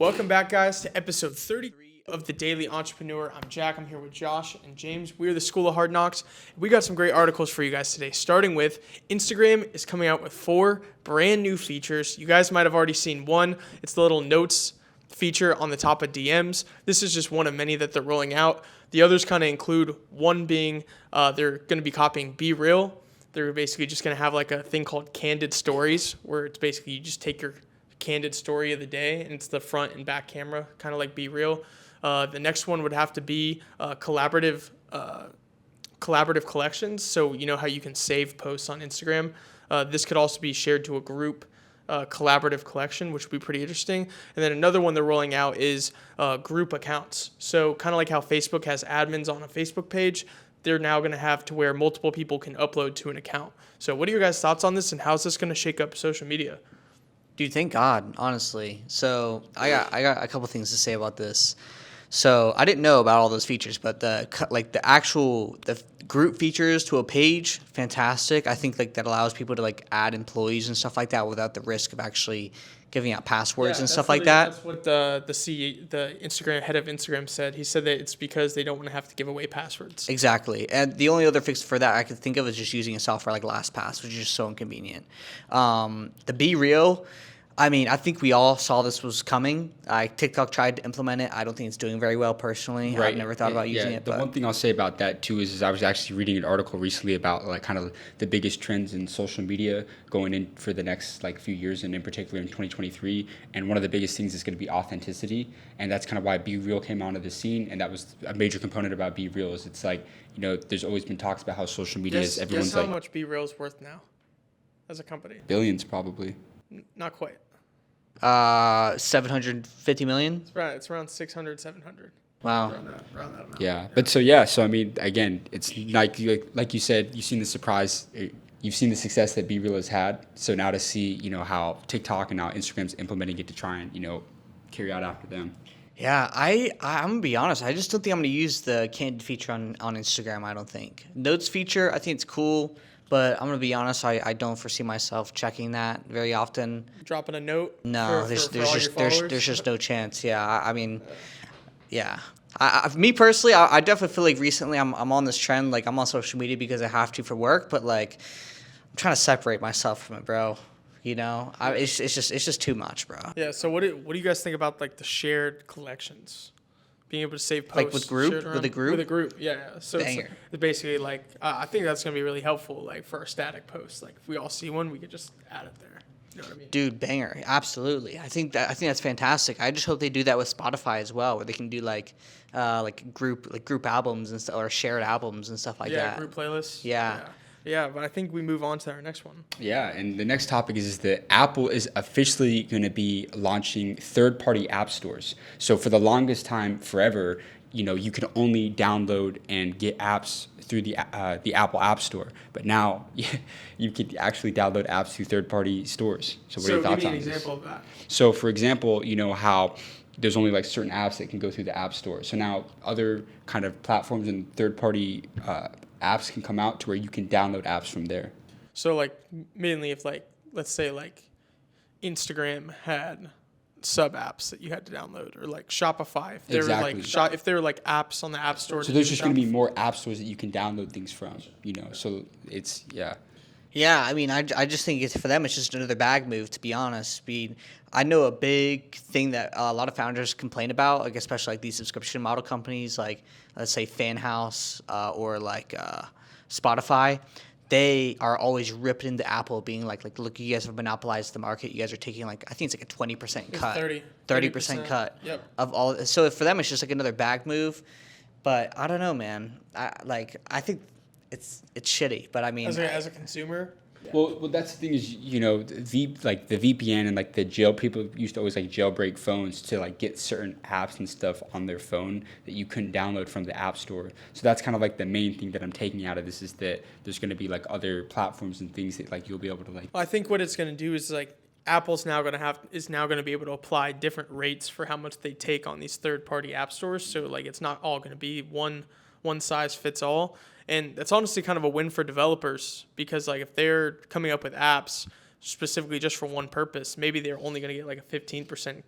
Welcome back, guys, to episode 33 of The Daily Entrepreneur. I'm Jack. I'm here with Josh and James. We're the School of Hard Knocks. We got some great articles for you guys today, starting with Instagram is coming out with 4 brand new features. You guys might have already seen one. It's the little notes feature on the top of DMs. This is just one of many that they're rolling out. The others kind of include one being they're going to be copying Be Real. They're basically just going to have like a thing called Candid Stories, where it's basically you just take your candid story of the day and it's the front and back camera, kind of like Be Real. The next one would have to be collaborative collections. So you know how you can save posts on Instagram. This could also be shared to a group collaborative collection, which would be pretty interesting. And then another one they're rolling out is group accounts. So kind of like how Facebook has admins on a Facebook page, they're now going to have to where multiple people can upload to an account. So what are your guys' thoughts on this, and how's this going to shake up social media? Dude, thank God, honestly. So I got a couple things to say about this. So I didn't know about all those features, but the group features to a page, fantastic. I think that allows people to add employees and stuff like that without the risk of actually giving out passwords and stuff like that. That's what the Instagram head of Instagram said. He said that it's because they don't want to have to give away passwords. Exactly. And the only other fix for that I could think of is just using a software like LastPass, which is just so inconvenient. The Be Real, I mean, I think we all saw this was coming. TikTok tried to implement it. I don't think it's doing very well personally. Right. I've never thought about using it. The one thing I'll say about that too is I was actually reading an article recently about kind of the biggest trends in social media going in for the next few years, and in particular in 2023. And one of the biggest things is going to be authenticity, and that's kind of why Be Real came onto the scene. And that was a major component about Be Real. Is it's there's always been talks about how social media is everyone's guess how much Be Real is worth now, as a company? Billions probably. Not quite. 750 million. It's around 600, 700. Wow. Around that amount. Yeah, but so I mean, again, it's like you said, you've seen the surprise, you've seen the success that Be Real has had. So now to see how TikTok and now Instagram's implementing it to try and carry out after them. Yeah, I'm gonna be honest. I just don't think I'm gonna use the candid feature on Instagram. I don't think notes feature. I think it's cool, but I'm gonna be honest. I don't foresee myself checking that very often. Dropping a note. No, there's just no chance. Yeah, I mean, yeah. Me personally, I definitely feel like recently I'm on this trend. I'm on social media because I have to for work, but I'm trying to separate myself from it, bro. It's just too much, bro. Yeah. So what do you guys think about the shared collections? Being able to save posts with a group? Yeah. So Banger. it's basically I think that's gonna be really helpful for our static posts. If we all see one, we could just add it there. You know what I mean? Dude, banger, absolutely. I think that's fantastic. I just hope they do that with Spotify as well, where they can do group albums and stuff, or shared albums and stuff like that. Yeah, group playlists. Yeah. Yeah, but I think we move on to our next one. Yeah, and the next topic is that Apple is officially going to be launching third-party app stores. So for the longest time, forever, you could only download and get apps through the Apple App Store. But now you could actually download apps through third-party stores. So what are your thoughts on this? Give me an example of that. So for example, how there's only certain apps that can go through the App Store. So now other kind of platforms and third-party apps can come out to where you can download apps from there. So mainly if let's say Instagram had sub apps that you had to download, or Shopify if there were if there were apps on the App Store. So there's just going to be more app stores that you can download things from, So it's Yeah, I mean, I just think for them it's just another bag move, to be honest. I know a big thing that a lot of founders complain about, especially these subscription model companies, let's say FanHouse or Spotify. They are always ripped into Apple, being look, you guys have monopolized the market. You guys are taking I think it's a 20% cut, 30% cut of all. So for them, it's just another bag move. But I don't know, man. I think it's shitty. But I mean, as a consumer. Yeah. Well, that's the thing is, the VPN and the jail, people used to always jailbreak phones to get certain apps and stuff on their phone that you couldn't download from the App Store. So that's kind of the main thing that I'm taking out of this, is that there's going to be other platforms and things that you'll be able to Well, I think what it's going to do is Apple's now going to be able to apply different rates for how much they take on these third-party app stores. So it's not all going to be one size fits all. And that's honestly kind of a win for developers, because if they're coming up with apps specifically just for one purpose, maybe they're only going to get a 15%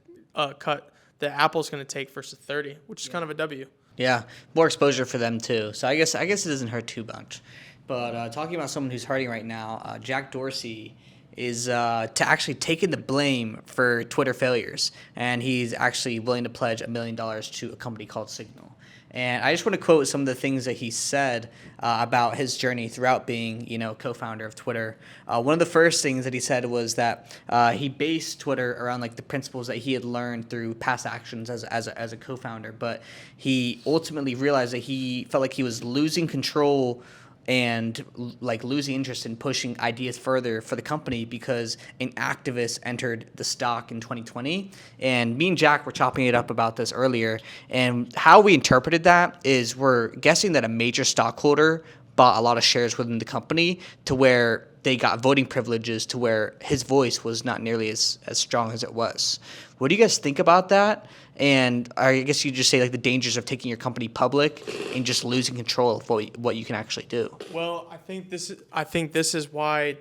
cut that Apple's going to take versus 30, which is kind of a W. Yeah, more exposure for them too. So I guess it doesn't hurt too much. But talking about someone who's hurting right now, Jack Dorsey is actually taking the blame for Twitter failures, and he's actually willing to pledge $1 million to a company called Signal. And I just want to quote some of the things that he said about his journey throughout being, co-founder of Twitter. One of the first things that he said was that he based Twitter around like the principles that he had learned through past actions as a co-founder, but he ultimately realized that he felt like he was losing control and like losing interest in pushing ideas further for the company because an activist entered the stock in 2020. And me and Jack were chopping it up about this earlier. And how we interpreted that is we're guessing that a major stockholder bought a lot of shares within the company to where they got voting privileges to where his voice was not nearly as strong as it was. What do you guys think about that? And I guess you just say like the dangers of taking your company public and just losing control of what you can actually do. Well, I think this is why,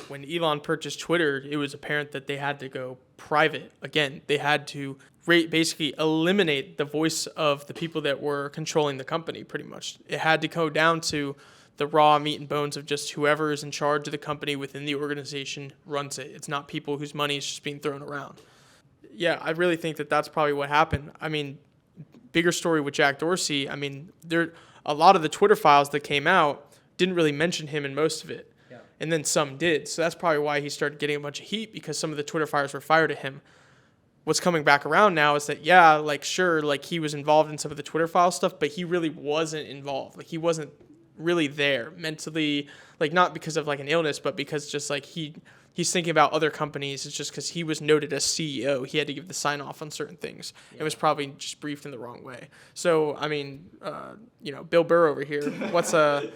when Elon purchased Twitter, it was apparent that they had to go private. Again, they had to basically eliminate the voice of the people that were controlling the company pretty much. It had to go down to the raw meat and bones of just whoever is in charge of the company within the organization runs it. It's not people whose money is just being thrown around. Yeah, I really think that that's probably what happened. I mean, bigger story with Jack Dorsey. I mean, a lot of the Twitter files that came out didn't really mention him in most of it. Yeah. And then some did. So that's probably why he started getting a bunch of heat because some of the Twitter files were fired at him. What's coming back around now is that, he was involved in some of the Twitter file stuff, but he really wasn't involved. Like, he wasn't really there mentally, like, not because of, like, an illness, but because just, like, he's thinking about other companies. It's just because he was noted as CEO. He had to give the sign off on certain things. Yeah. It was probably just briefed in the wrong way. So, I mean, Bill Burr over here, what's on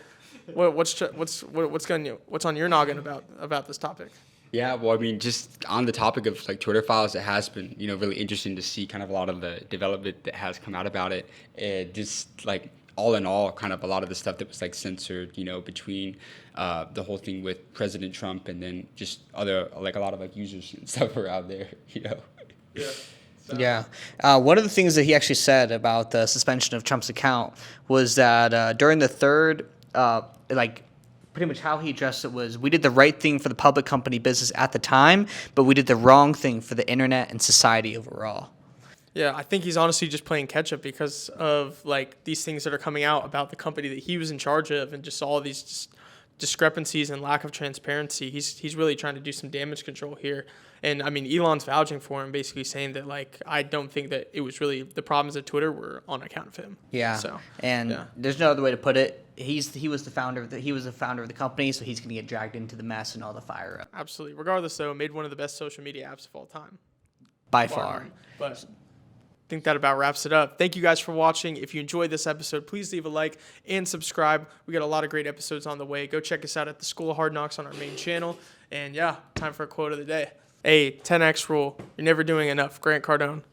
your noggin about this topic? Yeah, well, I mean, just on the topic of like Twitter files, it has been, really interesting to see kind of a lot of the development that has come out about it. Just like all in all, kind of a lot of the stuff that was like censored, between the whole thing with President Trump and then just other, like a lot of like users and stuff were out there, Yeah. So. Yeah. One of the things that he actually said about the suspension of Trump's account was that during the third, pretty much how he addressed it was, we did the right thing for the public company business at the time, but we did the wrong thing for the internet and society overall. Yeah, I think he's honestly just playing catch up because of like these things that are coming out about the company that he was in charge of and just all of these discrepancies and lack of transparency. He's really trying to do some damage control here. And I mean, Elon's vouching for him, basically saying that like I don't think that it was really the problems at Twitter were on account of him. Yeah. So there's no other way to put it. He was the founder of the company, so he's going to get dragged into the mess and all the fire up. Absolutely. Regardless, though, made one of the best social media apps of all time. By far. But I think that about wraps it up. Thank you guys for watching. If you enjoyed this episode, please leave a like and subscribe. We got a lot of great episodes on the way. Go check us out at the School of Hard Knocks on our main channel. And yeah, time for a quote of the day. A 10X rule. You're never doing enough. Grant Cardone.